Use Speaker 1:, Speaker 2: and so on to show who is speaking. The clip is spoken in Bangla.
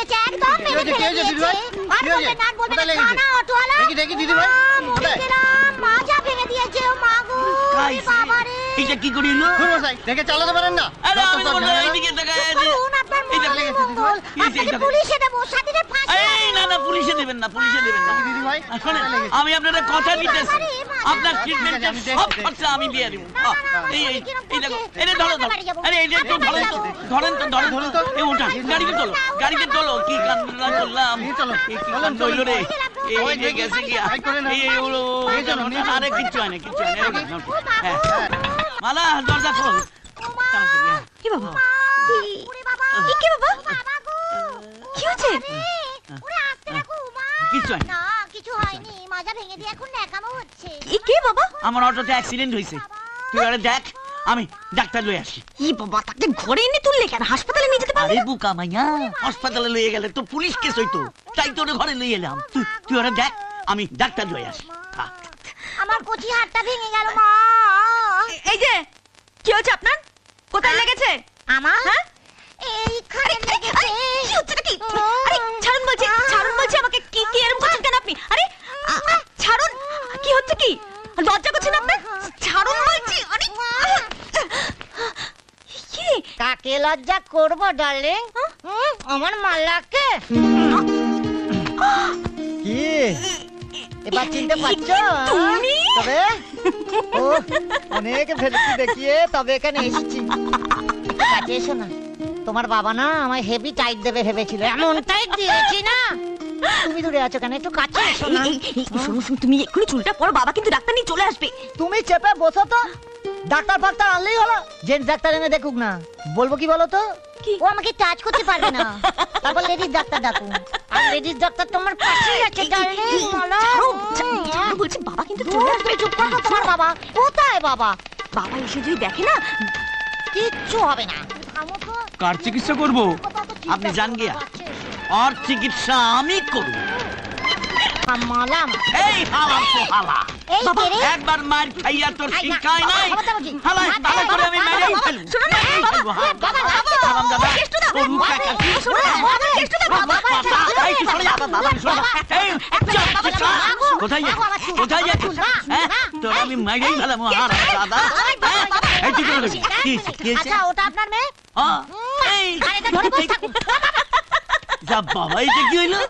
Speaker 1: দিয়েছে, একদম মেরে ফেলে দিয়েছে। আর বলবেন না, বলবেন না, না অটোওয়ালা।
Speaker 2: দেখি দিদি ভাই,
Speaker 1: মাজা ভেঙে দিয়েছে। ও মা গো, বাবা রে,
Speaker 2: এটা কি করিল? মশাই দেখে চালাতে পারেন না?
Speaker 3: আরে আমি বলবো এইদিকে তাকায় আছে।
Speaker 1: আপনার মঙ্গল, আপনাকে পুলিশে দেবো, সাথীরে ফাঁসি।
Speaker 3: এই না না, পুলিশে দেবেন না, পুলিশে দেবেন না
Speaker 2: দিদি ভাই,
Speaker 3: শুনেন, আমি আপনাদের কথা দিতেছি, আপনার ট্রিটমেন্টের সব খরচা আমি দিয়ে দেব। এই এই এই দেখো, এই ধরো ধরো, আরে এই যে একটু ধরেন তো, ধরেন তো, এই ওঠা, গাড়িতে তোলো, কি কান্না করলাম, এই কি কান্না হইল রে, এই যে গেছে কি, এই ওলো, আরে কিচ্ছু হয় না, কিচ্ছু হয় না। হ্যাঁ মালা, দরজা খোল।
Speaker 4: কি বাবা, কি বাবা, কি হচ্ছে?
Speaker 3: কিচ্ছু হয়
Speaker 1: না, কিছু হয়নি, মাজা ভেঙে দিয়ে এখন ন্যাকামো হচ্ছে।
Speaker 4: কি বাবা?
Speaker 3: আমার অটোতে অ্যাক্সিডেন্ট হয়েছে, তুই আরে দেখ, আমি ডাক্তার লয়ে আসি।
Speaker 4: ই বাবা, তাকে ঘরে এনে তুললে কেন? হাসপাতালে নিয়ে যেতে পারলে?
Speaker 3: আরে বুকা মাইয়া, হাসপাতালে লইয়ে গেলে তো পুলিশ কেস হইতো, তাই তোর ঘরে লইয়ে এলাম। তুই আরে দেখ, আমি ডাক্তার লয়ে আসি।
Speaker 1: আমার কচি হাতটা ভেঙে গেল মা।
Speaker 4: এই যে, কি হচ্ছে আপনার? কোথায় লেগেছে?
Speaker 1: আমার
Speaker 4: হ্যাঁ?
Speaker 1: এইখানে লেগেছে।
Speaker 4: কি হচ্ছে নাকি? আরে ছাড়ুন বলছি আমাকে। কি কি এরকম করছেন কেন আপনি? আরে ছাড়ুন, কি হচ্ছে কি? লজ্জা করছেন আপনার? ছাড়ুন বলছি। আরে কি?
Speaker 1: কাকে লজ্জা করব ডার্লিং? আমার মাল্লাকে।
Speaker 2: কি এবার চিনতে পারছো?
Speaker 4: তুমি?
Speaker 2: তবে ও অনেক ভেবেছি দেখিয়ে তবে এখানে এসেছি।
Speaker 1: কাছে এসো না, তোমার বাবা না আমায় হেভি টাইট দেবে ভেবেছিল, এমন টাইট দিয়েছি না। তুমি দূরে আছো কেন? একটু কাছে এসো না।
Speaker 4: শুনুন, তুমি এক্ষুনি চুলটা পরো, বাবা কিন্তু ডাক্তার নিয়ে চলে আসবে।
Speaker 2: তুমি চেপে বসো তো, ডাক্তার ফাক্তার আনলেই হলো। জেন্টস ডাক্তার এনে দেখুক না, বলবো কি বলো তো?
Speaker 1: ও আমাকে টাচ করতে পারবে না, তারপর লেডিস ডাক্তার ডাকুন। আর লেডিস ডাক্তার তোমার পাশেই আছে ডার্লিং। মালা
Speaker 4: ছাড়ো বলছি, বাবা কিন্তু চলে আসবে।
Speaker 1: চুপ করো। তোমার বাবা কোথায়? বাবা
Speaker 4: এসে যদি দেখে না,
Speaker 1: কিচ্ছু হবে না। থামো তো।
Speaker 3: কার চিকিৎসা করব? আপনি জান গিয়া, আর চিকিৎসা আমি করব।
Speaker 1: মালা
Speaker 3: এই হালা তো হালা,
Speaker 1: এই কে রে?
Speaker 3: একবার মার খাইয়া তোর শিক্ষায় নাই। হালা ভালো করে আমি মেরেই ফেলব।
Speaker 4: শোনো না, বাবা
Speaker 3: হারাম দাদা, তোর মুখ কাকা কি?
Speaker 4: শোনো না, বাবা কেষ্ট দাও, বাবা
Speaker 3: এই তুই সরে যা, বাবা সরে যা। এই কোথায় যাচ্ছিস? কোথায় যাচ্ছিস? হ্যাঁ, তোর আমি মেরেই ফেলব। হারাম দাদা, এই তুই করে দেখি কি হয়েছে?
Speaker 1: আচ্ছা, ওটা আপনার মেয়ে?
Speaker 3: এই
Speaker 1: আরে এটা ধরে বসে থাকুন।
Speaker 3: যা বাবা, এটা কি হইলো?